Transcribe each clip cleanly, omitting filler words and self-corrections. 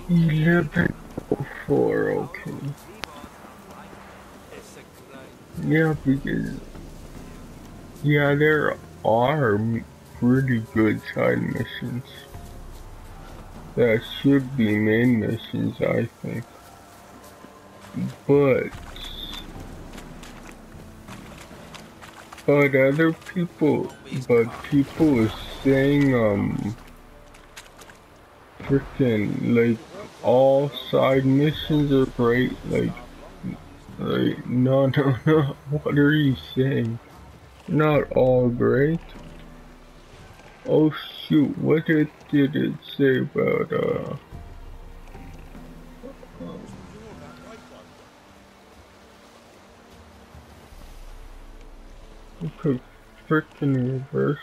11 before, okay. Yeah, because, yeah, there are pretty good side missions that should be main missions, I think. But other people, people are saying, freaking, like, all side missions are great, like, no, what are you saying? Not all great. Oh shoot, what did it say about, okay, frickin' reverse.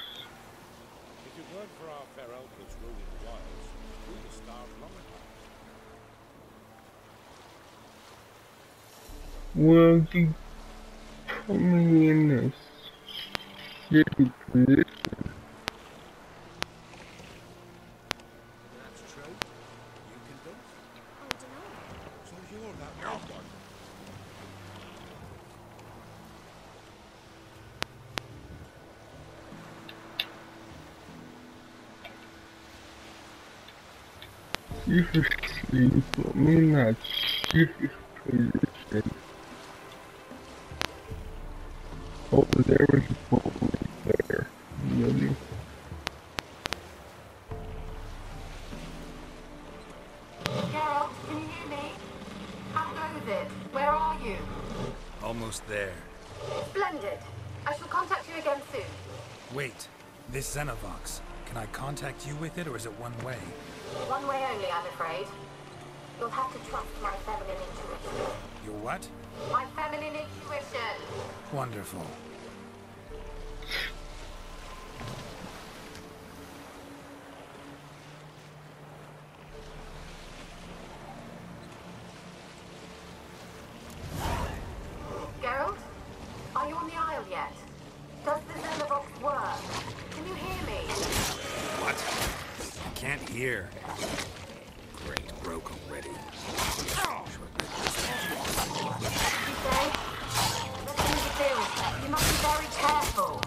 If it weren't for our fair uncle's ruling wiles, we'd have starved long ago. Well, you put me in a shitty position. That's true. You convinced? I don't know. So you're that bad one. Seriously, you put me in that shitty position. Oh, there was a bully there. Really? Geralt, can you hear me? How goes it? Where are you? Almost there. Splendid. I shall contact you again soon. Wait, this Xenovox. Can I contact you with it, or is it one way? One way only, I'm afraid. You'll have to trust my feminine intuition. Your what? My feminine intuition. Wonderful. Geralt? Are you on the Isle yet? Does the Xenovox work? Can you hear me? What? I can't hear. Great, broke already. You say? Let's see the deal. You must be very careful.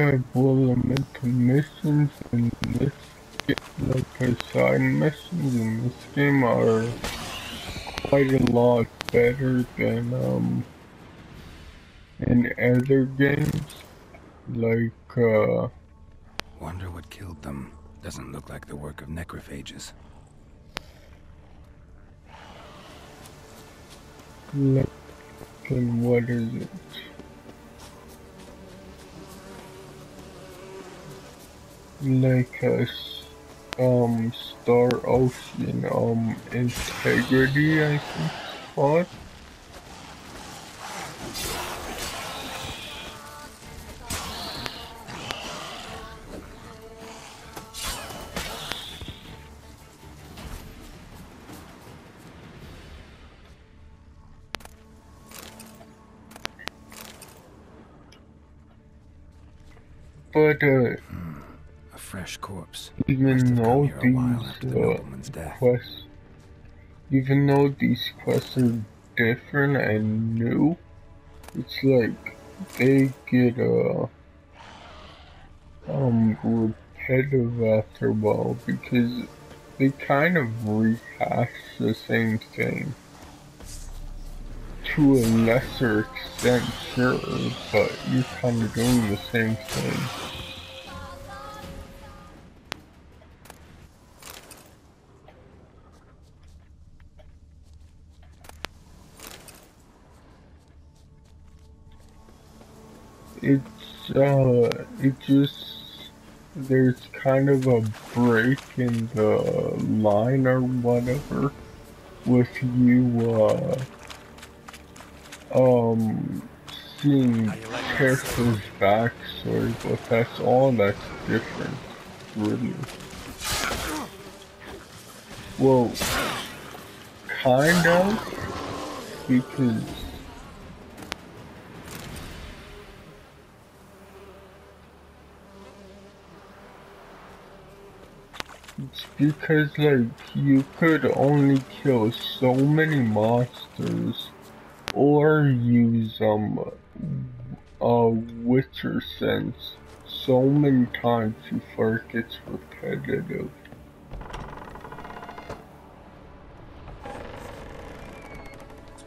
I pull them into missions in this game, like the side missions in this game are quite a lot better than in other games. Like Wonder what killed them. Doesn't look like the work of necrophages. and what is it? Like a Star Ocean Integrity, I think it's called. But A fresh corpse. Must even have come though here a while after the these nobleman's death. quests, even though these quests are different and new, it's like they get repetitive after a while because they kind of rehash the same thing. To a lesser extent, sure, but you're kind of doing the same thing. There's kind of a break in the line or whatever with you, seeing characters' backstory, but that's all that's different, really. Well, kind of, because like, you could only kill so many monsters or use, Witcher sense so many times before it gets repetitive.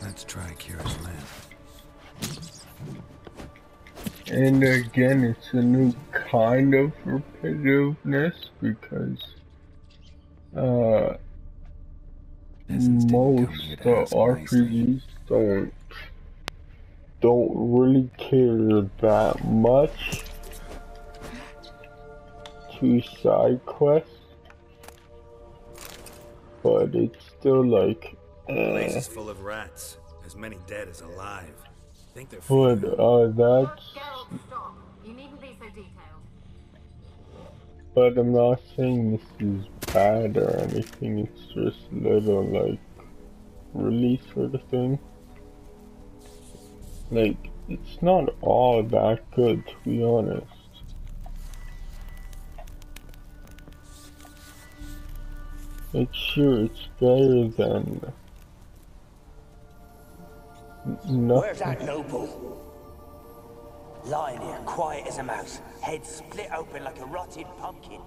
Let's try Kira's lamp. And again, it's a new kind of repetitiveness because most RPGs don't really care that much to side quests, but it's still like, The place is full of rats, as many dead as alive. I think they're but that's. Geralt, stop. You needn't be so detailed. But I'm not saying this is bad or anything. It's just little like release sort of thing. Like, it's not all that good, to be honest. Like, sure, it's better than nothing. Where's that noble? Lying here, quiet as a mouse, head split open like a rotted pumpkin.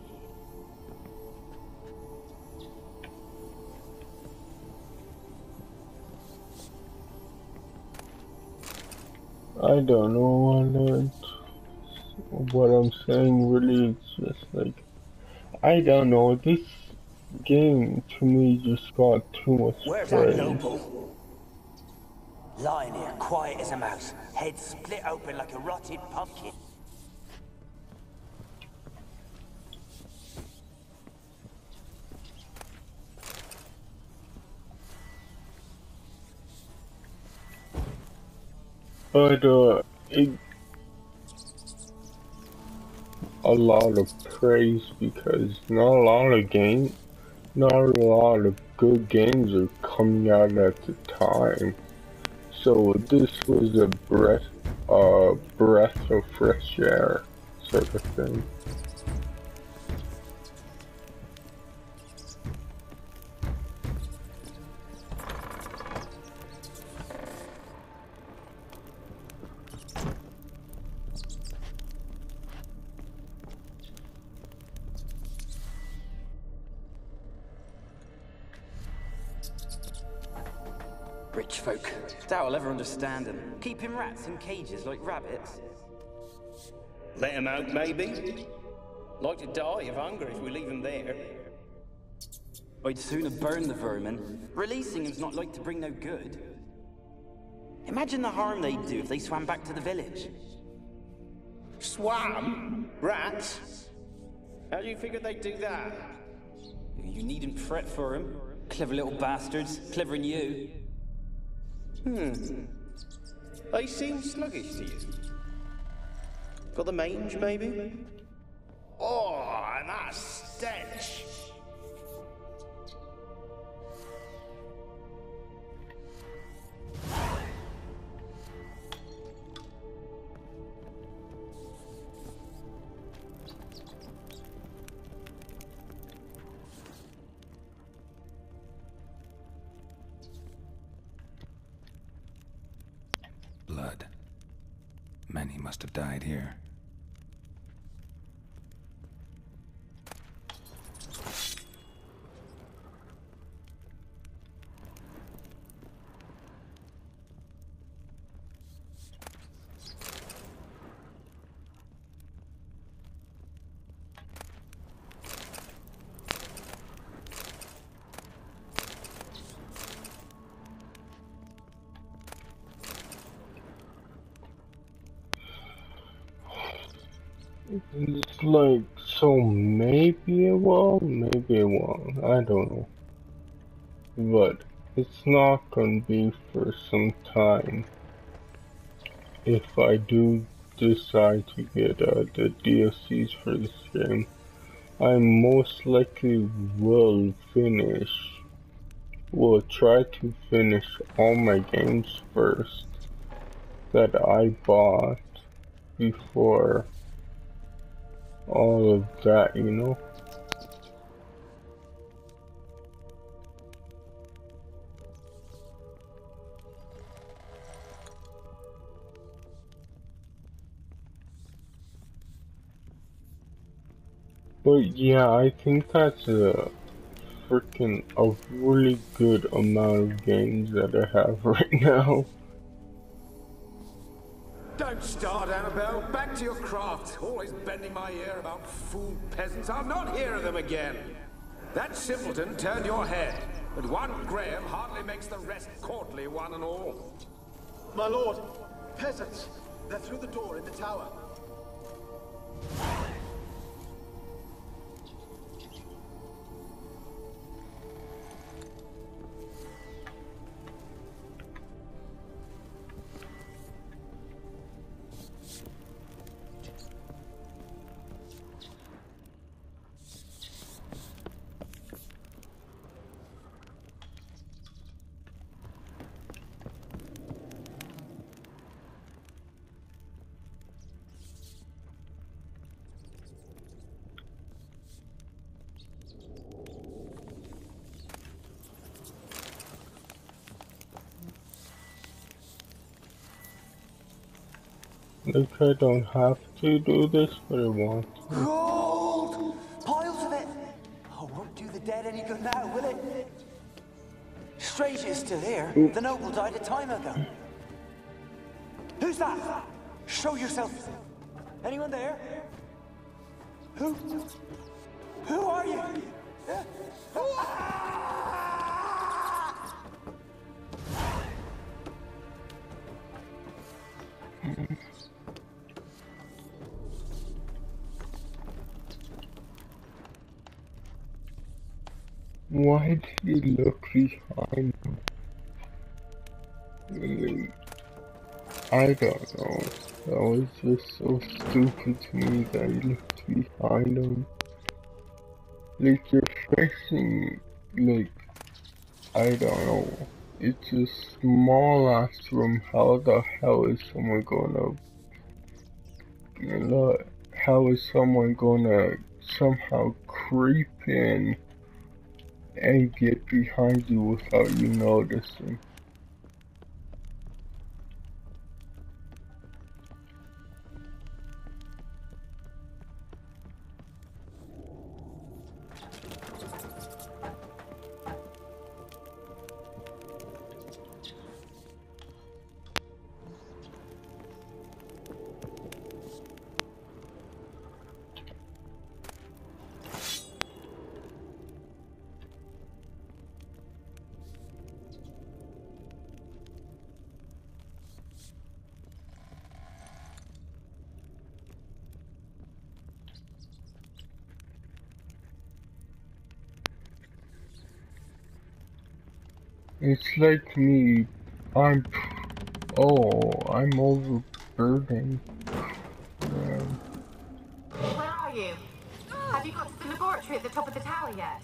I don't know what I'm saying really, it's just like, I don't know, this game to me just got too much Where's praise. that noble? Lying here, quiet as a mouse, head split open like a rotted pumpkin. But a lot of praise because not a lot of good games are coming out at the time. So this was a breath of fresh air sort of thing. Rich folk. Doubt I'll ever understand them. Keeping rats in cages like rabbits. Let him out, maybe? Like to die of hunger if we leave him there. I'd sooner burn the vermin. Releasing them's not like to bring no good. Imagine the harm they'd do if they swam back to the village. Swam? Rats? How do you figure they'd do that? You needn't fret for them. Clever little bastards. Clever than you. They seem sluggish to you. Got the mange, maybe? Oh, and that stench! Blood. Many must have died here. It's like, so maybe it will, maybe it won't, I don't know. But it's not gonna be for some time. If I do decide to get the DLCs for this game, I most likely will try to finish all my games first that I bought before all of that, you know? But yeah, I think that's a really good amount of games that I have right now. Don't start, Annabelle. Back to your craft. Always bending my ear about fool peasants. I'll not hear of them again. That simpleton turned your head, but one Graham hardly makes the rest courtly, one and all. My lord, peasants. They're through the door in the tower. Like, I don't have to do this, but I want to. Gold! Piles of it! Oh, won't do the dead any good now, will it? Strange it's still here. The noble died a time ago. Who's that? Show yourself. Anyone there? Who are you? Why did he look behind him? Really, I don't know. That was just so stupid to me that he looked behind him. Like, you're facing, like, I don't know. It's a small ass room. How the hell is someone gonna, how is someone gonna somehow creep in and get behind you without you noticing? It's like me, I'm overburdened. Where are you? Have you got to the laboratory at the top of the tower yet?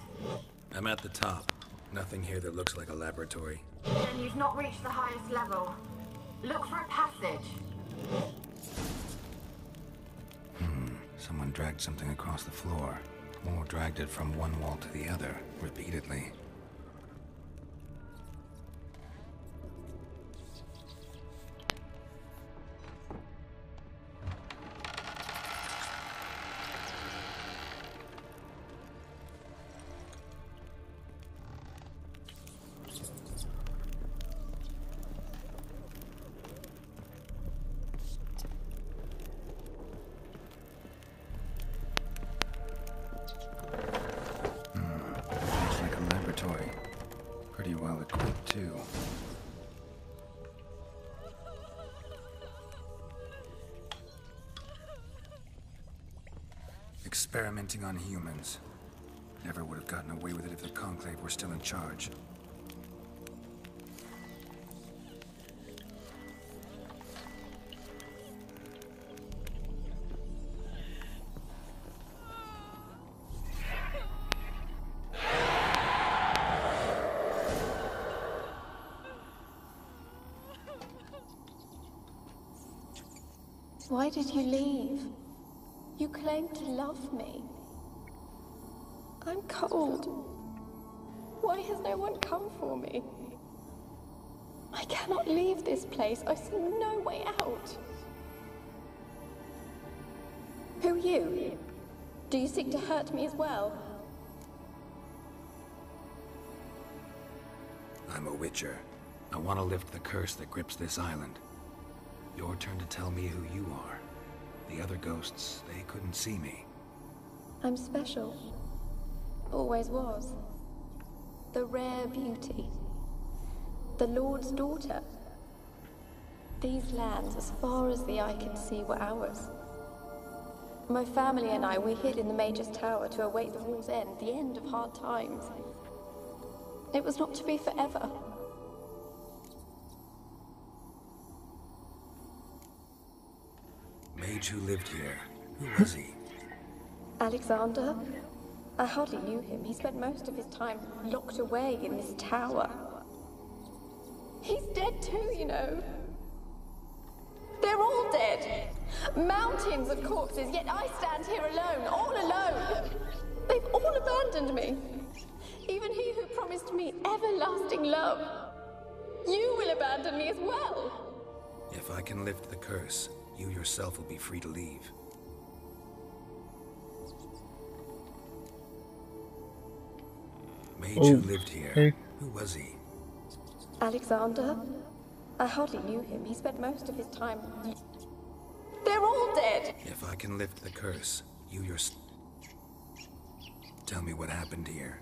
I'm at the top. Nothing here that looks like a laboratory. Then you've not reached the highest level. Look for a passage. Someone dragged something across the floor. Or dragged it from one wall to the other, repeatedly. Experimenting on humans. Never would have gotten away with it if the Conclave were still in charge. Why did you leave? You claimed to love me. I'm cold. Why has no one come for me? I cannot leave this place. I see no way out. Who are you? Do you seek to hurt me as well? I'm a Witcher. I want to lift the curse that grips this island. Your turn to tell me who you are. The other ghosts, they couldn't see me. I'm special. Always was. The rare beauty. The Lord's daughter. These lands, as far as the eye can see, were ours. My family and I, we hid in the Mage's Tower to await the war's end, the end of hard times. It was not to be forever. Mage who lived here. Who was he? Alexander? I hardly knew him. He spent most of his time locked away in this tower. He's dead too, you know. They're all dead. Mountains of corpses, yet I stand here alone, all alone. They've all abandoned me. Even he who promised me everlasting love. You will abandon me as well. If I can lift the curse, you yourself will be free to leave. Mage who lived here. Who was he? Alexander? I hardly knew him. He spent most of his time... They're all dead! If I can lift the curse, you yourself... Tell me what happened here.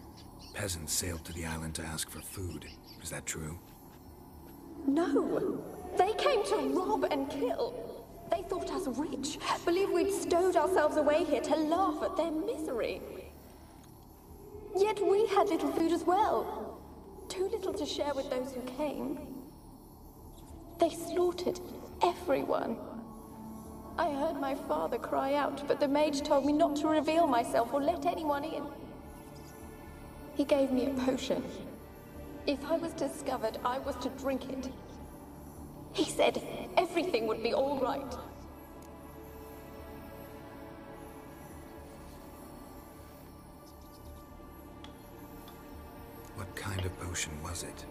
Peasants sailed to the island to ask for food. Is that true? No! They came to rob and kill. They thought us rich, believed we'd stowed ourselves away here to laugh at their misery. Yet we had little food as well. Too little to share with those who came. They slaughtered everyone. I heard my father cry out, but the mage told me not to reveal myself or let anyone in. He gave me a potion. If I was discovered, I was to drink it. He said everything would be all right. What kind of potion was it?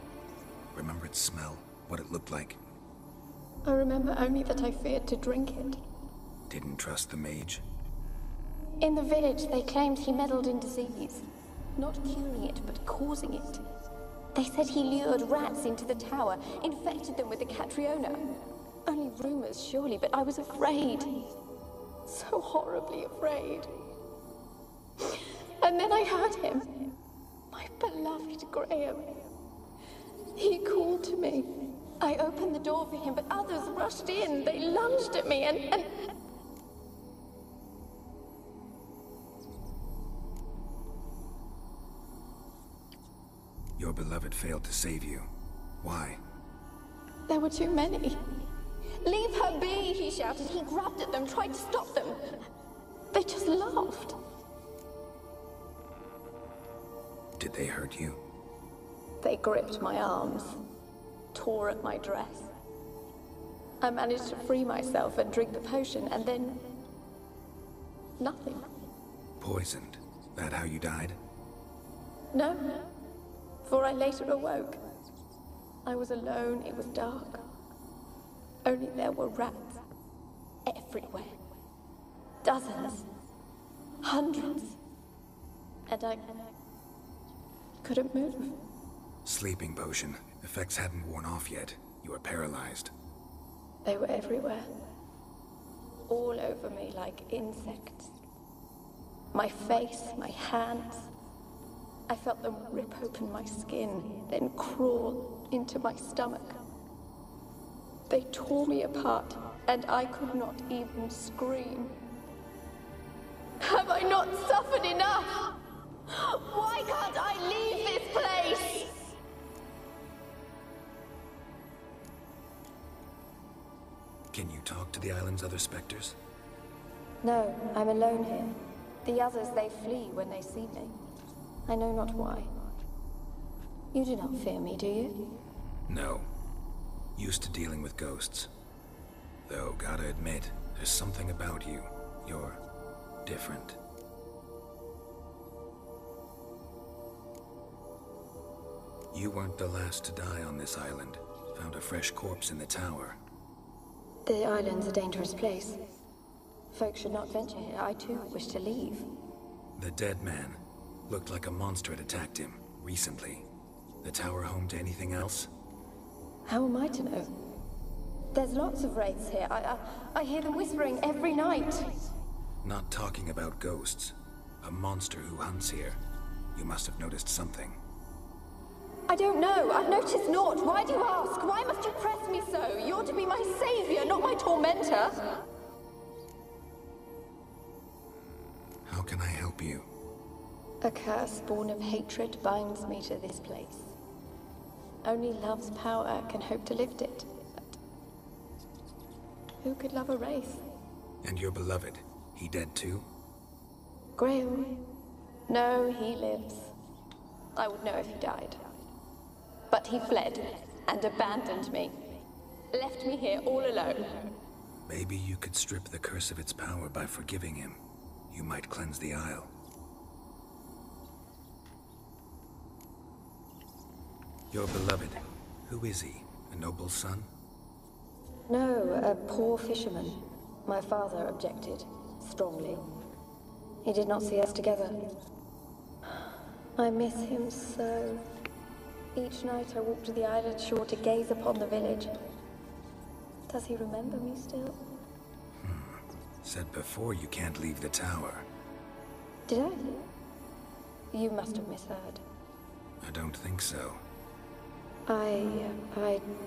Remember its smell? What it looked like? I remember only that I feared to drink it. Didn't trust the mage? In the village, they claimed he meddled in disease. Not curing it, but causing it. They said he lured rats into the tower, infected them with the Catriona. Only rumors, surely, but I was afraid. So horribly afraid. And then I heard him. My beloved Graham. He called to me. I opened the door for him, but others rushed in. They lunged at me and... Your beloved failed to save you. Why? There were too many. Leave her be, he shouted. He grabbed at them, tried to stop them. They just laughed. Did they hurt you? They gripped my arms, tore at my dress. I managed to free myself and drink the potion, and then... nothing. Poisoned? That how you died? No, for I later awoke. I was alone, it was dark. Only there were rats everywhere. Dozens. Hundreds. And I couldn't move. Sleeping potion. Effects hadn't worn off yet. You were paralyzed. They were everywhere. All over me like insects. My face, my hands. I felt them rip open my skin, then crawl into my stomach. They tore me apart, and I could not even scream. Have I not suffered enough? Why can't I leave this place? Can you talk to the island's other specters? No, I'm alone here. The others, they flee when they see me. I know not why. You do not fear me, do you? No. Used to dealing with ghosts. Though, gotta admit, there's something about you. You're different. You weren't the last to die on this island. Found a fresh corpse in the tower. The island's a dangerous place. Folks should not venture here. I too wish to leave. The dead man. Looked like a monster had attacked him, recently. The tower home to anything else? How am I to know? There's lots of wraiths here. I hear them whispering every night. Not talking about ghosts. A monster who hunts here. You must have noticed something. I don't know. I've noticed naught. Why do you ask? Why must you press me so? You're to be my savior, not my tormentor. How can I help you? A curse born of hatred binds me to this place. Only love's power can hope to lift it. But who could love a wraith? And your beloved, he dead too? Graham? No, he lives. I would know if he died. But he fled and abandoned me. Left me here all alone. Maybe you could strip the curse of its power by forgiving him. You might cleanse the Isle. Your beloved, who is he? A noble son? No, a poor fisherman. My father objected, strongly. He did not see us together. I miss him so. Each night I walk to the island shore to gaze upon the village. Does he remember me still? Said before you can't leave the tower. Did I? You must have misheard. I don't think so. I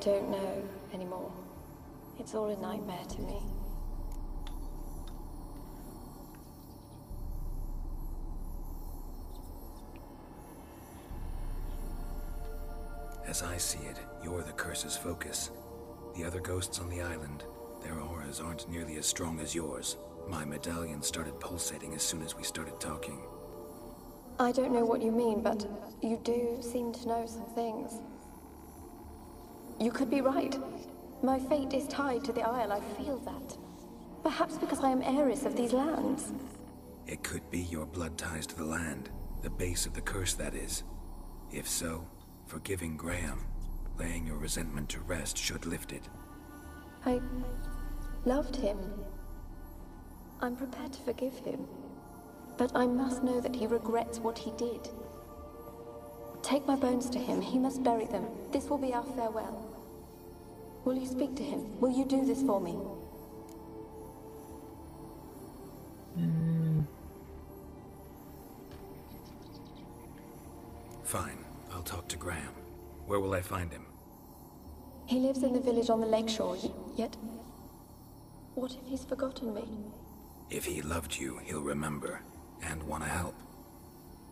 don't know anymore. It's all a nightmare to me. As I see it, you're the curse's focus. The other ghosts on the island, their auras aren't nearly as strong as yours. My medallion started pulsating as soon as we started talking. I don't know what you mean, but you do seem to know some things. You could be right. My fate is tied to the Isle, I feel that. Perhaps because I am heiress of these lands. It could be your blood ties to the land, the base of the curse, that is. If so, forgiving Graham, laying your resentment to rest should lift it. I loved him. I'm prepared to forgive him. But I must know that he regrets what he did. Take my bones to him. He must bury them. This will be our farewell. Will you speak to him? Will you do this for me? Fine. I'll talk to Graham. Where will I find him? He lives in the village on the lakeshore, yet... What if he's forgotten me? If he loved you, he'll remember, and want to help.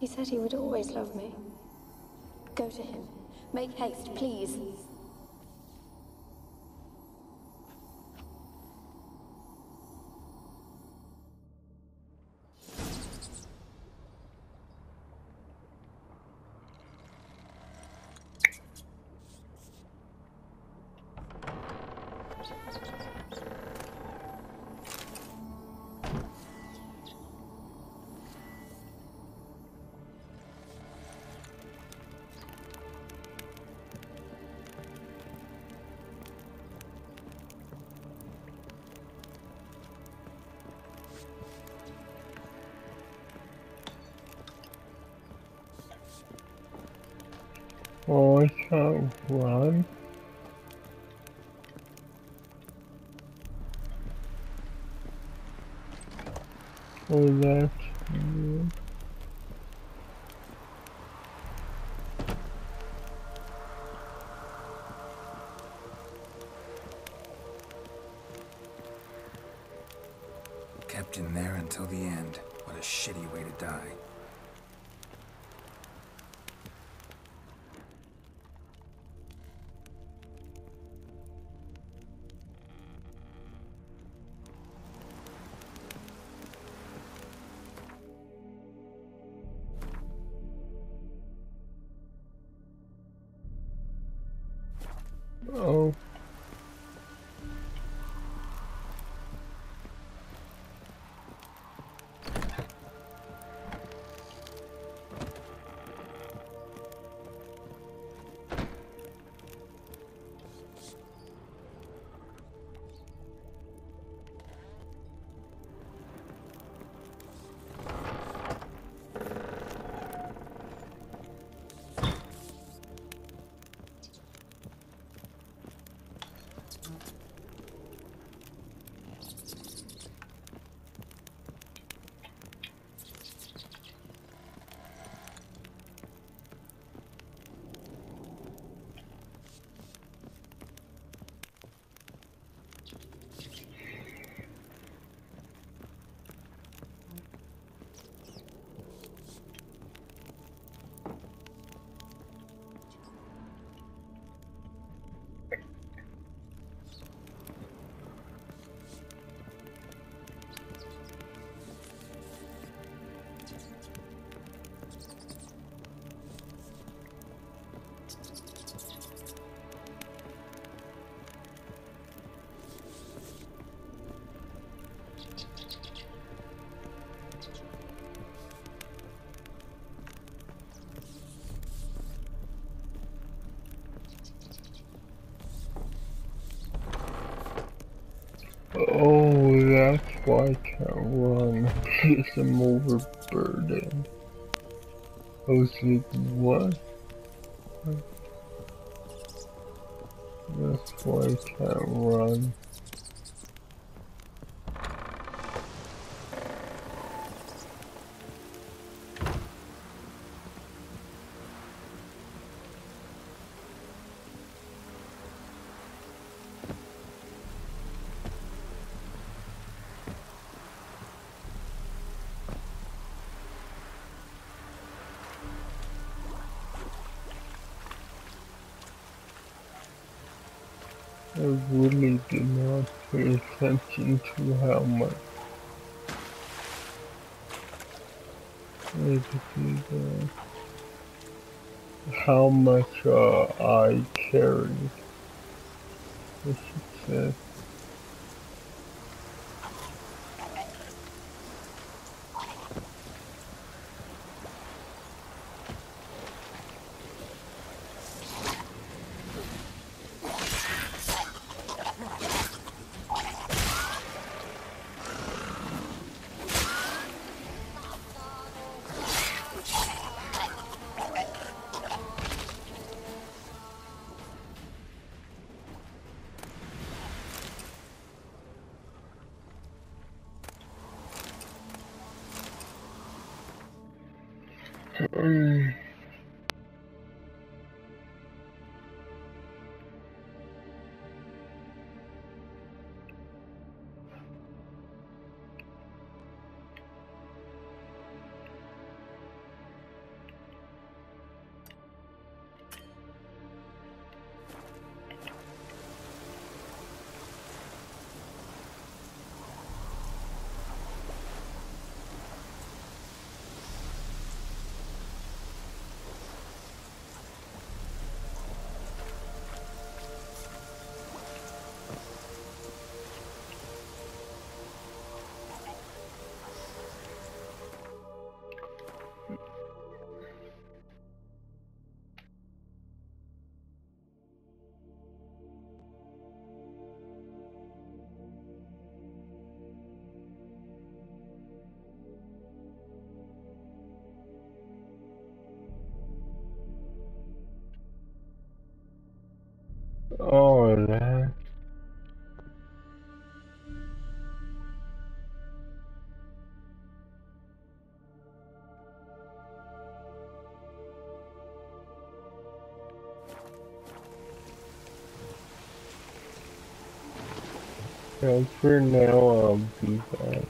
He said he would always love me. Go to him. Make haste, please. Oh, I can't run. Oh, that's weird. Kept in there until the end. What a shitty way to die. Oh. Oh, that's why I can't run. Because I'm overburdened. I was like, what? That's why I can't run. I really did not pay attention to how much I carried, I should say. Oh, that. Yeah, for now I'll do that.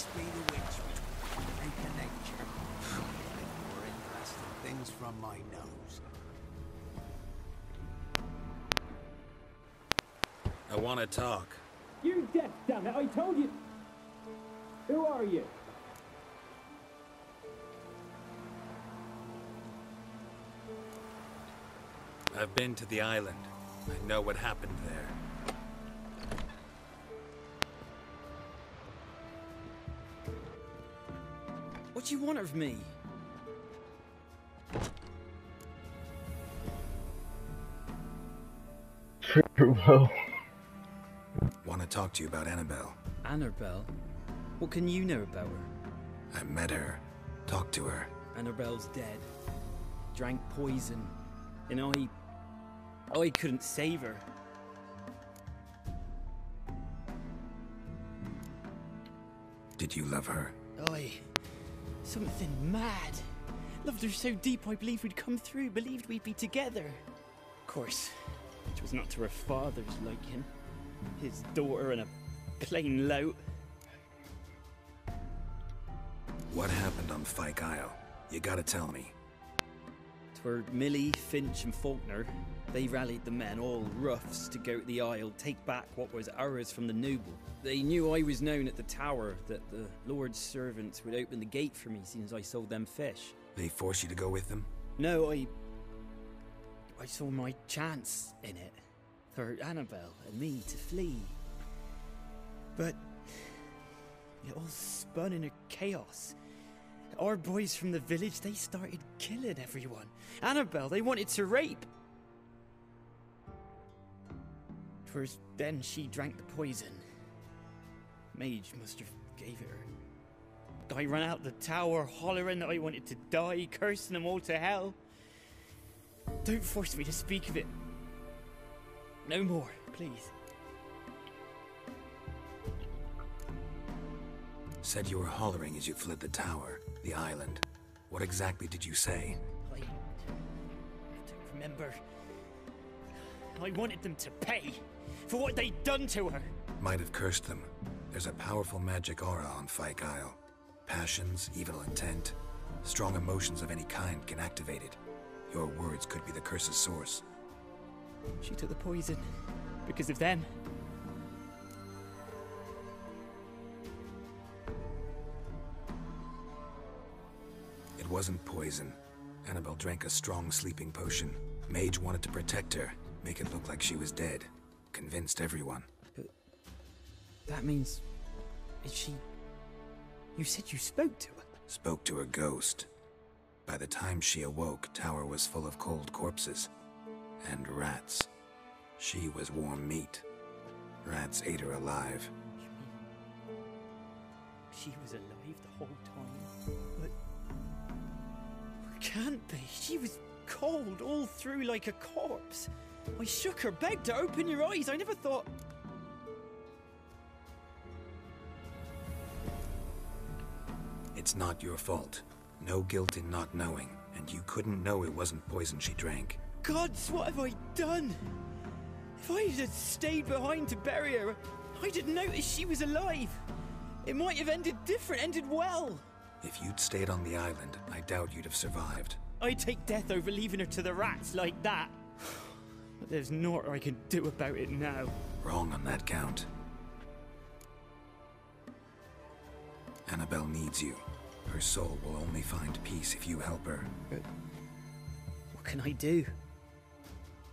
must be the witch and nature. More interesting things from my nose. I want to talk. You're deaf, damn it! I told you. Who are you? I've been to the island. I know what happened there. What do you want of me? Well. Want to talk to you about Annabelle. Annabelle? What can you know about her? I met her. Talked to her. Annabelle's dead. Drank poison. And I couldn't save her. Did you love her? Something mad. Loved her so deep I believed we'd come through, believed we'd be together. Of course, it was not to her father's liking. His daughter and a plain lout. What happened on Fyke Isle? You gotta tell me. 'Twere Millie, Finch and Faulkner. They rallied the men, all roughs, to go to the Isle, take back what was ours from the noble. They knew I was known at the tower, that the Lord's servants would open the gate for me since I sold them fish. They forced you to go with them? No, I saw my chance in it. For Annabelle and me to flee. But it all spun in a chaos. Our boys from the village, they started killing everyone. Annabelle, they wanted to rape. 'Twas then she drank the poison. Mage must have gave it her. I ran out the tower hollering that I wanted to die, cursing them all to hell. Don't force me to speak of it. No more, please. Said you were hollering as you fled the tower, the island. What exactly did you say? I don't remember. I wanted them to pay for what they'd done to her. Might have cursed them. There's a powerful magic aura on Fyke Isle. Passions, evil intent, strong emotions of any kind can activate it. Your words could be the curse's source. She took the poison because of them. It wasn't poison. Annabelle drank a strong sleeping potion. Mage wanted to protect her, make it look like she was dead. Convinced everyone. But that means... is she... You said you spoke to her? Spoke to a ghost. By the time she awoke, Tower was full of cold corpses. And rats. She was warm meat. Rats ate her alive. You mean... she was alive the whole time? But... can't be. She was cold all through like a corpse. I shook her, begged her, open your eyes. I never thought... It's not your fault. No guilt in not knowing, and you couldn't know it wasn't poison she drank. Gods, what have I done? If I had stayed behind to bury her, I didn't notice she was alive. It might have ended different, ended well. If you'd stayed on the island, I doubt you'd have survived. I'd take death over leaving her to the rats like that. But there's naught I can do about it now. Wrong on that count. Annabelle needs you. Her soul will only find peace if you help her. But what can I do?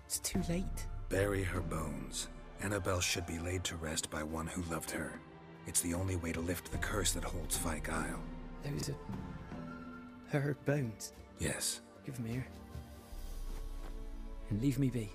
It's too late. Bury her bones. Annabelle should be laid to rest by one who loved her. It's the only way to lift the curse that holds Fyke Isle. Those are... her bones? Yes. Give them here. And leave me be.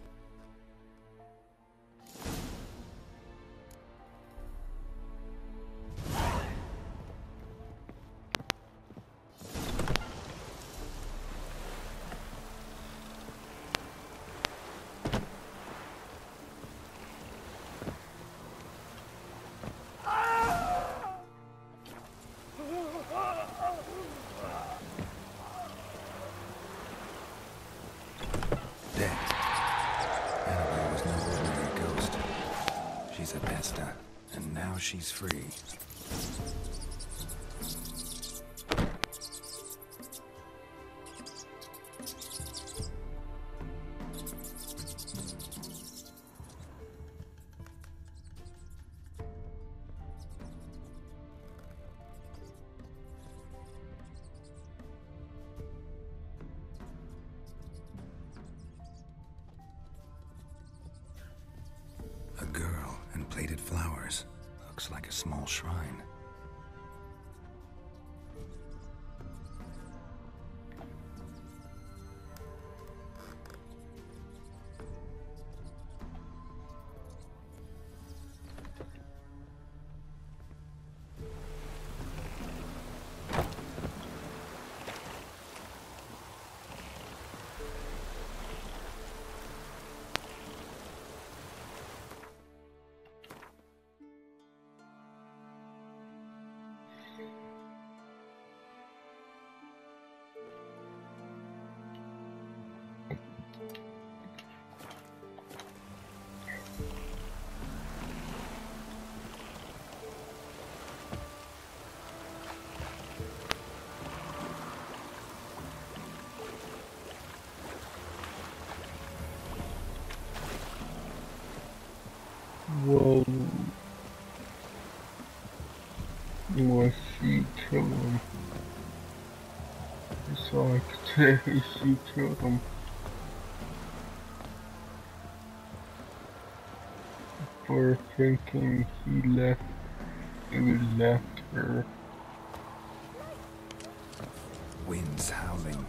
She's free. small shrine. Well, was she kill him? So I could say she killed him. For thinking he left her. Winds howling.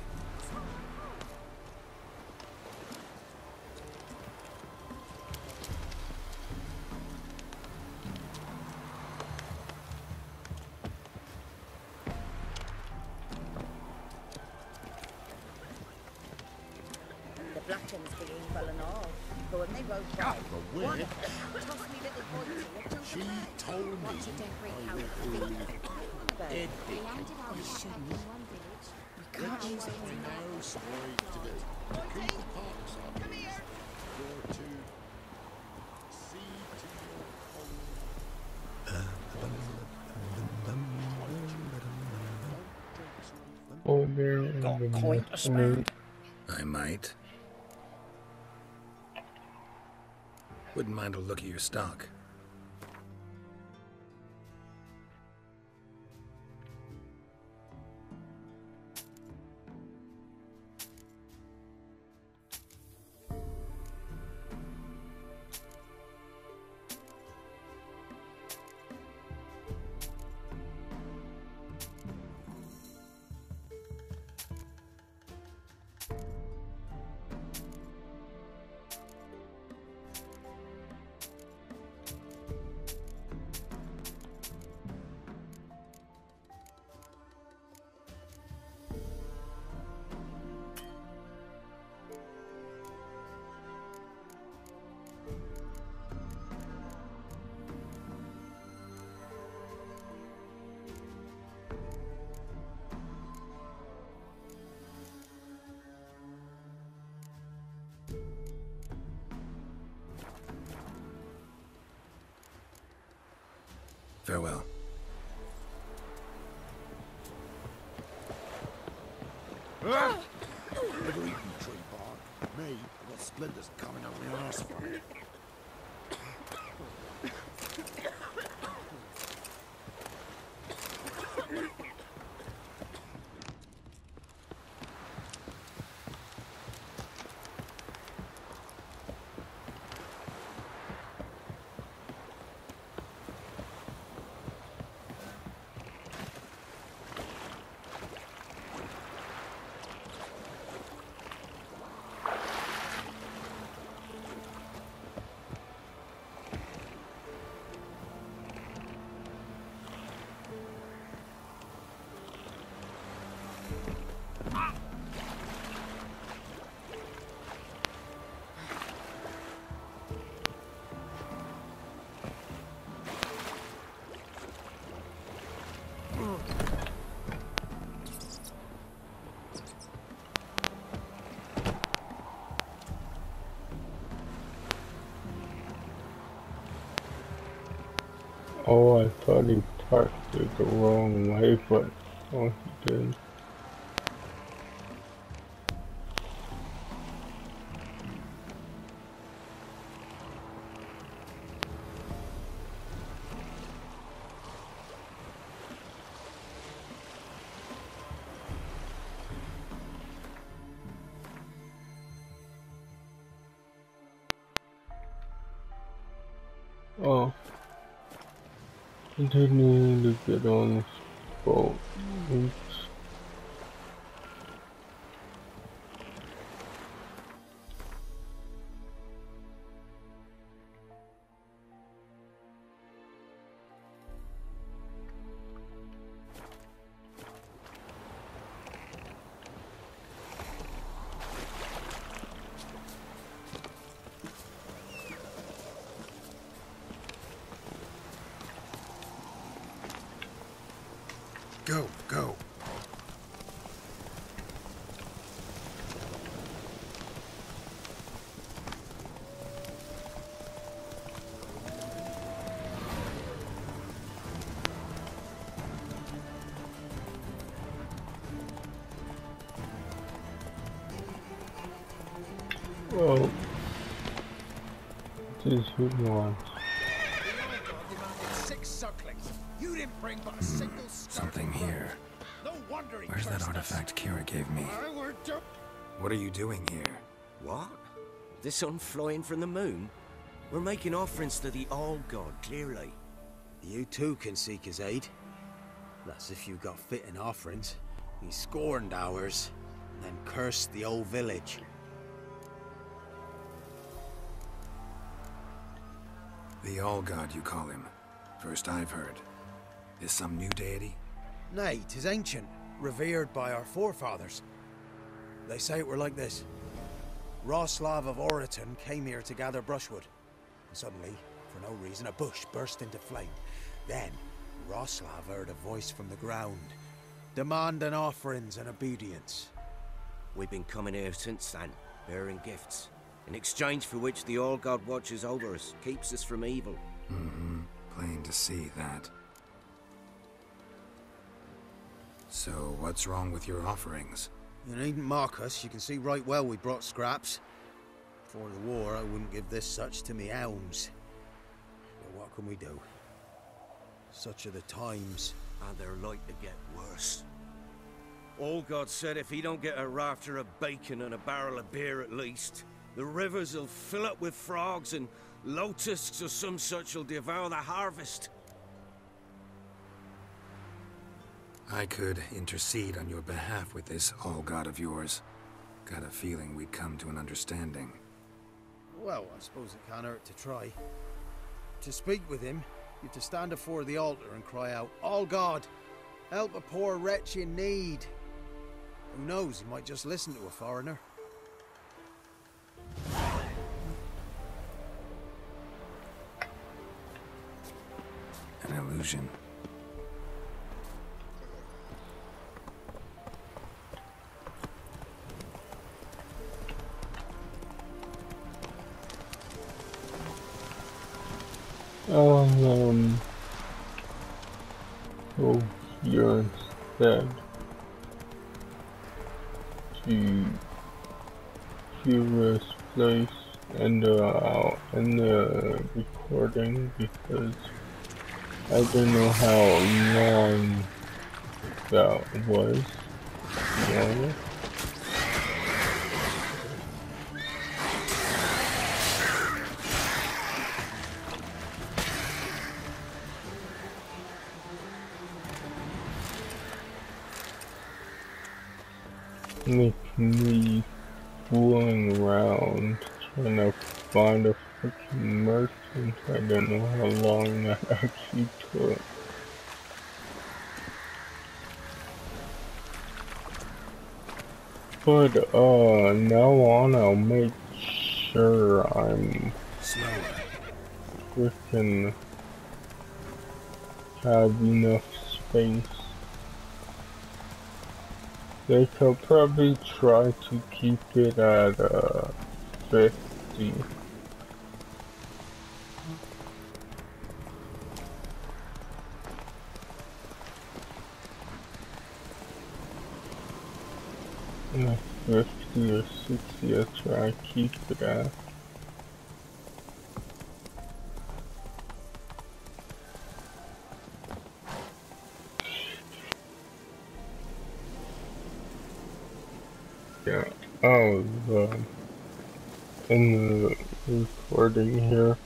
Blackens for evil and all. But when they rode by, one tossed me little boy to look. She told me. Watch it don't break out of the It landed out in one village. We can't use it for no story to do. Keep the parks up. Come here. You're to see to your Oh, there is the mercenary. I might. Wouldn't mind a look at your stock. Farewell. Never eaten tree bark. Me, I've got splinters coming up my arse for it. Oh, I thought he parked it the wrong way, but oh, he did. Oh. Continuing to get on this boat. Oops. Go, go. Well, this is who wants. You didn't bring but a single something here. No wonder he Where's that artifact Kira gave me? What are you doing here? What? The sun flying from the moon? We're making offerings to the All-God, clearly. You too can seek his aid. That's if you got fitting offerings. He scorned ours, then cursed the old village. The All-God, you call him. First I've heard. Is some new deity? Nay, 'tis ancient, revered by our forefathers. They say it were like this. Roslav of Oriton came here to gather brushwood. And suddenly, for no reason, a bush burst into flame. Then, Roslav heard a voice from the ground, demanding offerings and obedience. We've been coming here since then, bearing gifts, in exchange for which the All-God watches over us, keeps us from evil. Mm-hmm. Plain to see that. So, what's wrong with your offerings? You needn't mock us. You can see right well we brought scraps. Before the war, I wouldn't give this such to me elms. But what can we do? Such are the times. And they're like to get worse. All-God said if he don't get a rafter of bacon and a barrel of beer at least, the rivers will fill up with frogs and locusts or some such will devour the harvest. I could intercede on your behalf with this All-God of yours. Got a feeling we'd come to an understanding. Well, I suppose it can't hurt to try. To speak with him, you have to stand before the altar and cry out, All-God, help a poor wretch in need. Who knows, he might just listen to a foreigner. An illusion. Go here instead to Kira's place and in the recording because I don't know how long that was. Yeah. Make me fooling around trying to find a freaking merchant. I don't know how long that actually took. But now on I'll make sure I'm freaking have enough space. They could probably try to keep it at 50. No, 50 or 60, I'll try to keep it at. Yeah, I was in the recording here.